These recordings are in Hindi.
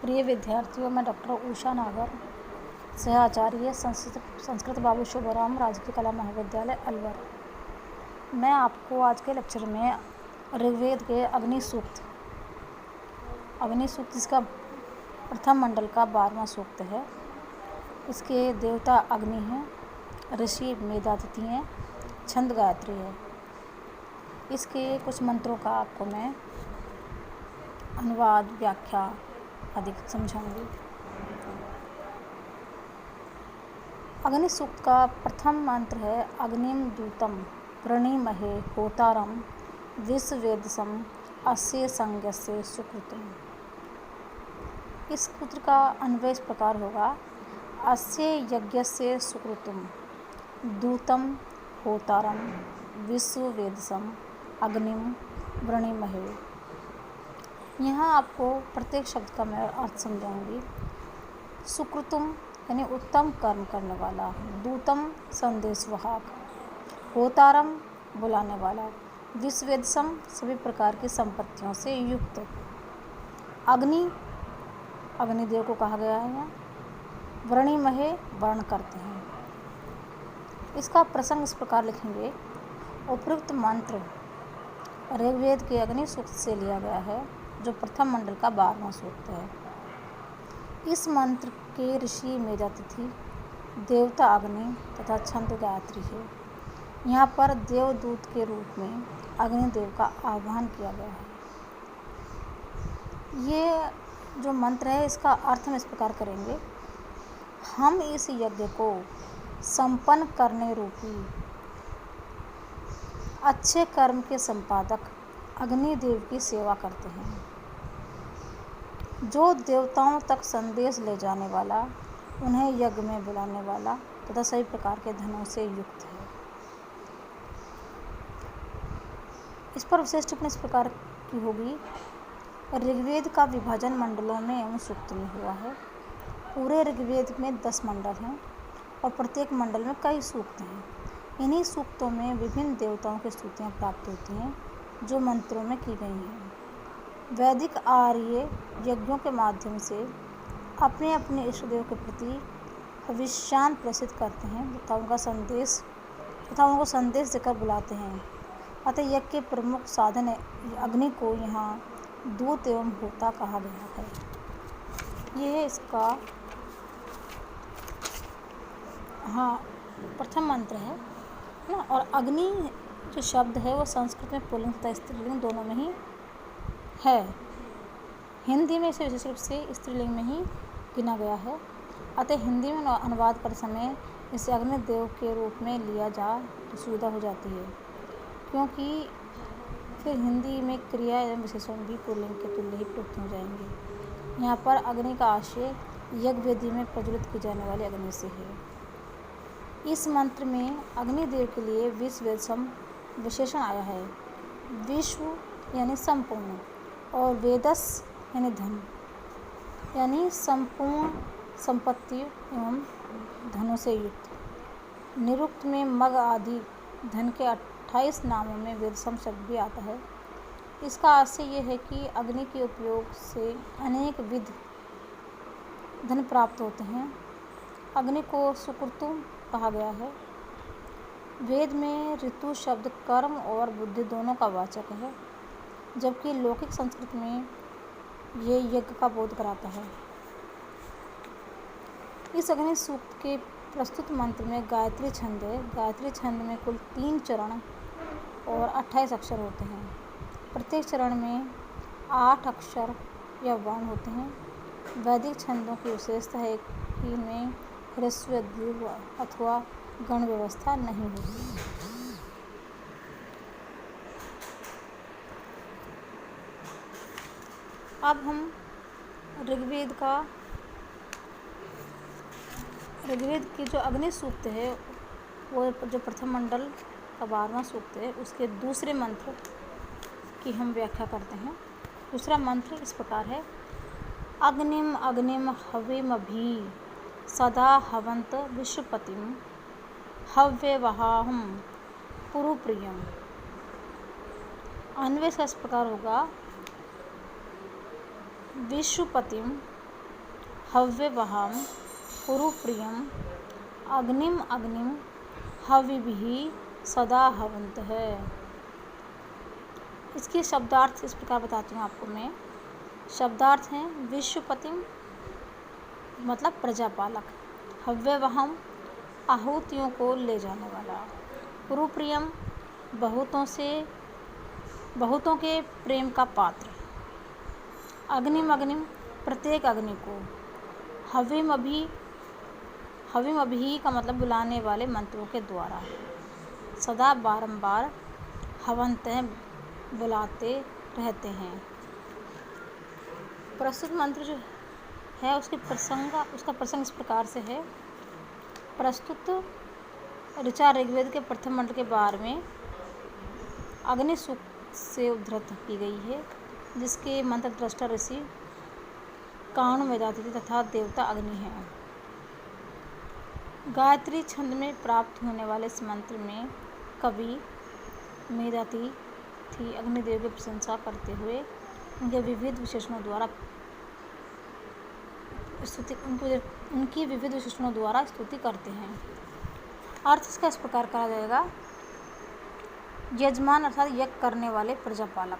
प्रिय विद्यार्थियों, मैं डॉक्टर उषा नागर, सहआचार्य संस्कृत बाबू शुभराम राजकीय कला महाविद्यालय अलवर। मैं आपको आज के लेक्चर में ऋग्वेद के अग्नि सूक्त इसका प्रथम मंडल का 12वां सूक्त है। इसके देवता अग्नि हैं, ऋषि मेधातिथि हैं, छंद गायत्री है। इसके कुछ मंत्रों का आपको मैं अनुवाद व्याख्या अधिक समझाऊंगी। अग्नि सूक्त का प्रथम मंत्र है अग्निम दूतम प्रणीमहे होतारम विश्ववेदसम अस्य संज्ञस्य सुकृतम। इस सूत्र का अन्वय इस प्रकार होगा, अस्य यज्ञस्य सुकृतम दूतम होतारम विश्ववेदसम अग्निम प्रणीमहे। यहाँ आपको प्रत्येक शब्द का मैं अर्थ समझाऊंगी। सुकृतुम यानी उत्तम कर्म करने वाला, दूतम संदेशवाहक, होतारम बुलाने वाला, विश्ववेदसम सभी प्रकार की संपत्तियों से युक्त। अग्नि अग्निदेव को कहा गया है। व्रणीमहे वर्ण करते हैं। इसका प्रसंग इस प्रकार लिखेंगे, उपयुक्त मंत्र ऋग्वेद के अग्नि सूक्त से लिया गया है, जो प्रथम मंडल का 12वां सूक्त है। इस मंत्र के ऋषि मेधातिथि, देवता अग्नि तथा छंद गायत्री है। यहाँ पर देवदूत के रूप में अग्निदेव का आह्वान किया गया है। ये जो मंत्र है, इसका अर्थ हम इस प्रकार करेंगे, हम इस यज्ञ को संपन्न करने रूपी अच्छे कर्म के संपादक अग्निदेव की सेवा करते हैं, जो देवताओं तक संदेश ले जाने वाला, उन्हें यज्ञ में बुलाने वाला तथा सभी प्रकार के धनों से युक्त है। इस पर विशेष टिप्पणी इस प्रकार की होगी, ऋग्वेद का विभाजन मंडलों में एवं सूक्त में हुआ है। पूरे ऋग्वेद में 10 मंडल हैं और प्रत्येक मंडल में कई सूक्त हैं। इन्हीं सूक्तों में विभिन्न देवताओं की स्तुतियाँ प्राप्त होती हैं, जो मंत्रों में की गई हैं। वैदिक आर्य यज्ञों के माध्यम से अपने अपने इष्टदेव के प्रति भविष्यान प्रेषित करते हैं तथा उनको संदेश देकर बुलाते हैं। अतः यज्ञ के प्रमुख साधन अग्नि को यहाँ दूत एवं होता कहा गया है। यह इसका प्रथम मंत्र है ना। और अग्नि जो शब्द है वो संस्कृत में पुल्लिंग तथा स्त्रीलिंग दोनों में ही है। हिंदी में इसे विशेष रूप से स्त्रीलिंग में ही गिना गया है। अतः हिंदी में अनुवाद कर समय इसे अग्निदेव के रूप में लिया जा तो सुविधा हो जाती है, क्योंकि फिर हिंदी में क्रिया एवं विशेषण भी पुल्लिंग के तुल्य ही प्रयुक्त हो जाएंगे। यहाँ पर अग्नि का आशय यज्ञ वेदी में प्रज्वलित की जाने वाली अग्नि से है। इस मंत्र में अग्निदेव के लिए विश्ववेदसम विशेषण आया है। विश्व यानी संपूर्ण और वेदस यानी धन, यानी संपूर्ण संपत्ति एवं धनों से युक्त। निरुक्त में मग आदि धन के 28 नामों में वेदसम शब्द भी आता है। इसका आशय यह है कि अग्नि के उपयोग से अनेक विध धन प्राप्त होते हैं। अग्नि को सुकृतुम कहा गया है। वेद में ऋतु शब्द कर्म और बुद्धि दोनों का वाचक है, जबकि लौकिक संस्कृत में ये यज्ञ का बोध कराता है। इस अग्नि सूक्त के प्रस्तुत मंत्र में गायत्री छंद है। गायत्री छंद में कुल 3 चरण और 28 अक्षर होते हैं। प्रत्येक चरण में 8 अक्षर या वर्ण होते हैं। वैदिक छंदों की विशेषता है कि इनमें ह्रस्व दीर्घ अथवा गण व्यवस्था नहीं होती। अब हम ऋग्वेद की जो अग्नि सूक्त है, वो जो प्रथम मंडल का 12वां सूक्त है, उसके दूसरे मंत्र की हम व्याख्या करते हैं। दूसरा मंत्र इस प्रकार है, अग्निम अग्निम हविमभि सदा हवंत विश्वपतिम हव्यवहाहम पुरुप्रियम। अन्वय का इस प्रकार होगा, विश्वपतिम हव्यवहां पुरुप्रियं अग्निम अग्निम हविभिः सदा हवन्तः। इसके शब्दार्थ इस प्रकार बताती हूँ आपको मैं। शब्दार्थ हैं विश्वपतिम मतलब प्रजापालक, हव्यवहम आहुतियों को ले जाने वाला, पुरुप्रियम बहुतों के प्रेम का पात्र, अग्निम अग्निम प्रत्येक अग्नि को, हविम अभी का मतलब बुलाने वाले मंत्रों के द्वारा, सदा बारंबार हवंत बुलाते रहते हैं। प्रस्तुत मंत्र जो है उसका प्रसंग इस प्रकार से है। प्रस्तुत ऋचा ऋग्वेद के प्रथम मंडल के बारे में अग्नि सूक्त से उद्धृत की गई है, जिसके मंत्र दृष्टा ऋषि काणु मेधातिथि तथा देवता अग्नि हैं। गायत्री छंद में प्राप्त होने वाले इस मंत्र में कवि मेधातिथि अग्निदेव की प्रशंसा करते हुए उनके विविध विशेषणों द्वारा स्तुति करते हैं। अर्थ इसका इस प्रकार कहा जाएगा। यजमान अर्थात यज्ञ करने वाले प्रजापालक,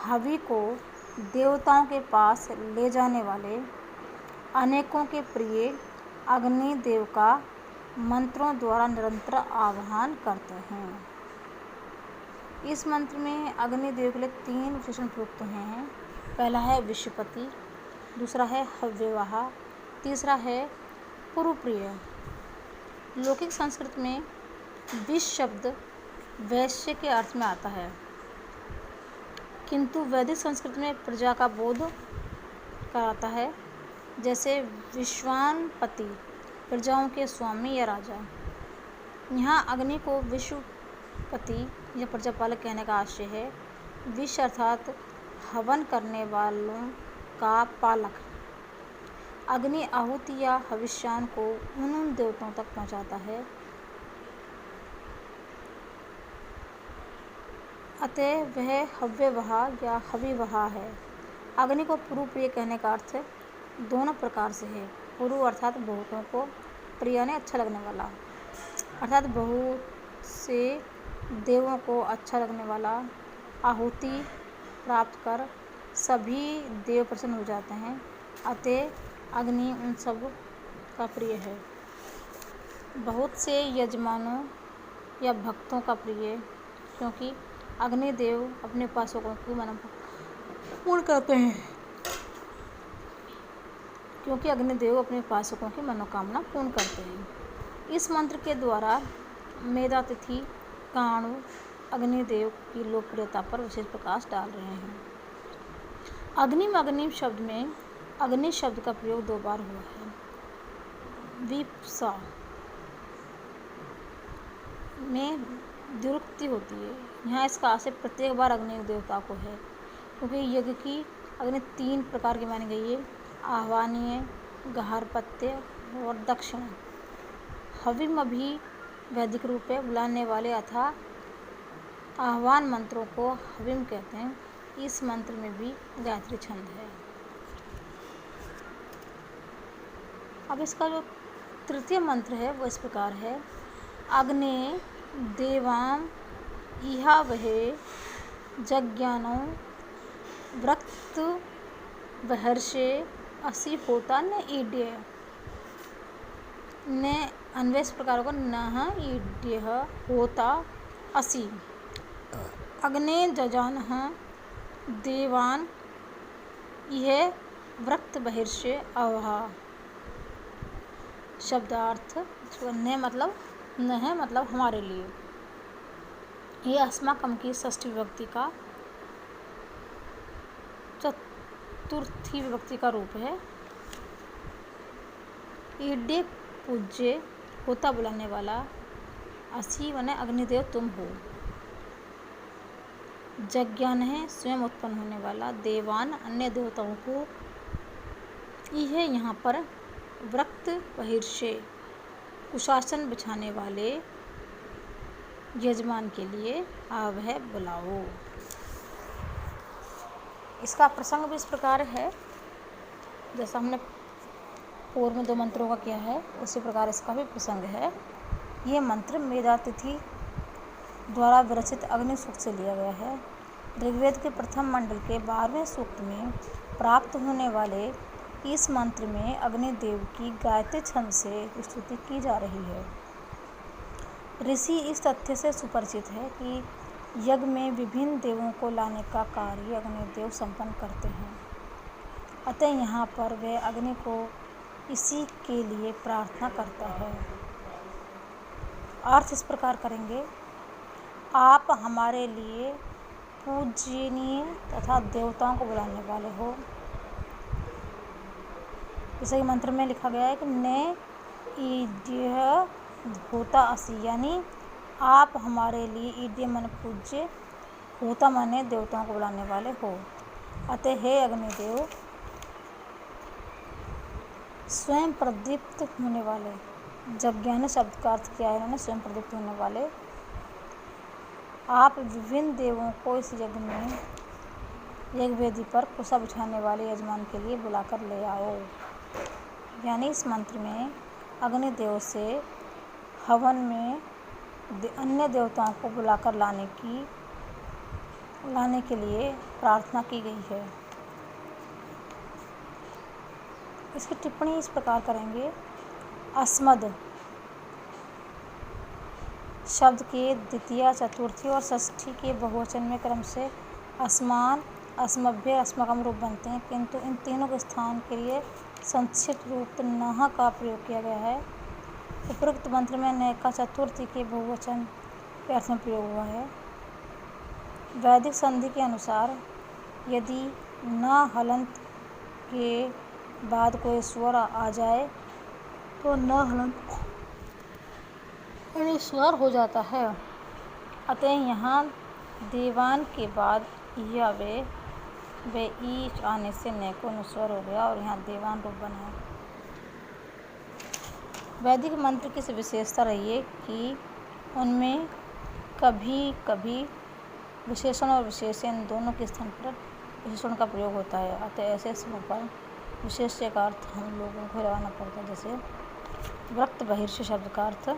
हवि को देवताओं के पास ले जाने वाले, अनेकों के प्रिय अग्निदेव का मंत्रों द्वारा निरंतर आह्वान करते हैं। इस मंत्र में अग्निदेव के लिए 3 विशेषण प्रयुक्त हैं। पहला है विश्वपति, दूसरा है हव्यवाह, तीसरा है पुरुप्रिय। लौकिक संस्कृत में विष शब्द वैश्य के अर्थ में आता है, किंतु वैदिक संस्कृत में प्रजा का बोध कराता है। जैसे विश्वानपति प्रजाओं के स्वामी या राजा। यहाँ अग्नि को विश्वपति या प्रजापालक कहने का आशय है। विष अर्थात हवन करने वालों का पालक। अग्नि आहुति या हविष्यान को उन देवताओं तक पहुँचाता है, अतः वह हव्यवह या हविवह है। अग्नि को पुरुप्रिय कहने का अर्थ दोनों प्रकार से है। पुरु अर्थात बहुतों को, प्रिय ने अच्छा लगने वाला, अर्थात बहुत से देवों को अच्छा लगने वाला। आहुति प्राप्त कर सभी देव प्रसन्न हो जाते हैं, अतः अग्नि उन सब का प्रिय है। बहुत से यजमानों या भक्तों का प्रिय, क्योंकि अग्निदेव अपने उपासकों की मनोकामना पूर्ण करते हैं। इस मंत्र के द्वारा मेधातिथि काणु अग्निदेव की लोकप्रियता पर विशेष प्रकाश डाल रहे हैं। अग्निम शब्द में अग्नि शब्द का प्रयोग 2 बार हुआ है। विप्सा में द्विरुक्ति होती है। यहाँ इसका आशय प्रत्येक बार अग्नि देवता को है, क्योंकि यज्ञ की अग्नि 3 प्रकार की मानी गई है: आह्वानीय, गार्हपत्य और दक्षिण। हविम भी वैदिक रूप है, बुलाने वाले अथा आह्वान मंत्रों को हविम कहते हैं। इस मंत्र में भी गायत्री छंद है। अब इसका जो तृतीय मंत्र है वो इस प्रकार है। अग्ने देवां इहा वहे जज्ञानो वृक्त बहर्षे असि होता न ईड्य। ने अन्वय इस प्रकार को न ईड्य होता असि। अग्ने जजानः देवान यह वृक्त बहिर्षे अवहा। शब्दार्थ न मतलब न है मतलब हमारे लिए। यह अस्माकम की षष्ठी विभक्ति का चतुर्थी विभक्ति का रूप है। ईड्य पूज्य, होता बुलाने वाला, असि वने अग्निदेव तुम हो। जज्ञान है स्वयं उत्पन्न होने वाला, देवान अन्य देवताओं को, यह यहाँ पर वृक्त बहिर्षे कुशासन बिछाने वाले यजमान के लिए आवह बुलाओ। इसका प्रसंग भी इस प्रकार है जैसा हमने पूर्व में 2 मंत्रों का किया है, उसी प्रकार इसका भी प्रसंग है। ये मंत्र मेधातिथि द्वारा विरचित अग्नि सूक्त से लिया गया है। ऋग्वेद के प्रथम मंडल के 12वें सूक्त में प्राप्त होने वाले इस मंत्र में अग्निदेव की गायत्री छंद से स्तुति की जा रही है। ऋषि इस तथ्य से सुपरिचित है कि यज्ञ में विभिन्न देवों को लाने का कार्य अग्निदेव संपन्न करते हैं, अतः यहाँ पर वह अग्नि को इसी के लिए प्रार्थना करता है। अर्थ इस प्रकार करेंगे, आप हमारे लिए पूजनीय तथा देवताओं को बुलाने वाले हो। जैसे कि मंत्र में लिखा गया है कि ने ईड्य होता असी, यानी आप हमारे लिए ईड्य मन पूज्य, होता माने देवताओं को बुलाने वाले हो। अतः हे अग्निदेव, स्वयं प्रदीप्त होने वाले, यज्ञान शब्द का अर्थ किया है इन्होंने, स्वयं प्रदीप्त होने वाले, आप विभिन्न देवों को इस यज्ञ में यज्ञ वेदी पर कुशा बिछाने वाले यजमान के लिए बुलाकर ले आओ। यानी इस मंत्र में अग्निदेव से हवन में अन्य देवताओं को बुलाकर लाने के लिए प्रार्थना की गई है। इसकी टिप्पणी इस प्रकार करेंगे, अस्मद शब्द के द्वितीय, चतुर्थी और षष्ठी के बहुवचन में क्रम से अस्मान, अस्मभ्य, अस्मकम रूप बनते हैं, किंतु इन तीनों के स्थान के लिए संक्षिप्त रूप नः का प्रयोग किया गया है। उपरोक्त मंत्र में न का चतुर्थी के बहुवचन के अर्थ में प्रयोग हुआ है। वैदिक संधि के अनुसार यदि न हलंत के बाद कोई स्वर आ जाए तो न हलंत स्वर हो जाता है, अतः यहाँ देवान के बाद या वे ई आने से न को अनुस्वर हो गया और यहाँ देवान रूप बना। वैदिक मंत्र की विशेषता रही है कि उनमें कभी कभी विशेषण और विशेषण दोनों के स्थान पर विशेषण का प्रयोग होता है, अतः ऐसे समय पर विशेष्य का अर्थ हम लोगों को लगाना पड़ता है। जैसे वृक्त बहिर्ष शब्द का अर्थ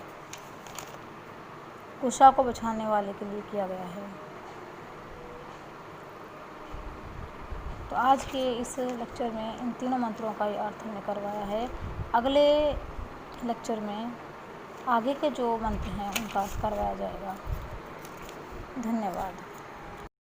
कुशा को बिछाने वाले के लिए किया गया है। तो आज के इस लेक्चर में इन तीनों मंत्रों का ही अर्थ हमने करवाया है। अगले लेक्चर में आगे के जो मंत्र हैं उनका अर्थ करवाया जाएगा। धन्यवाद।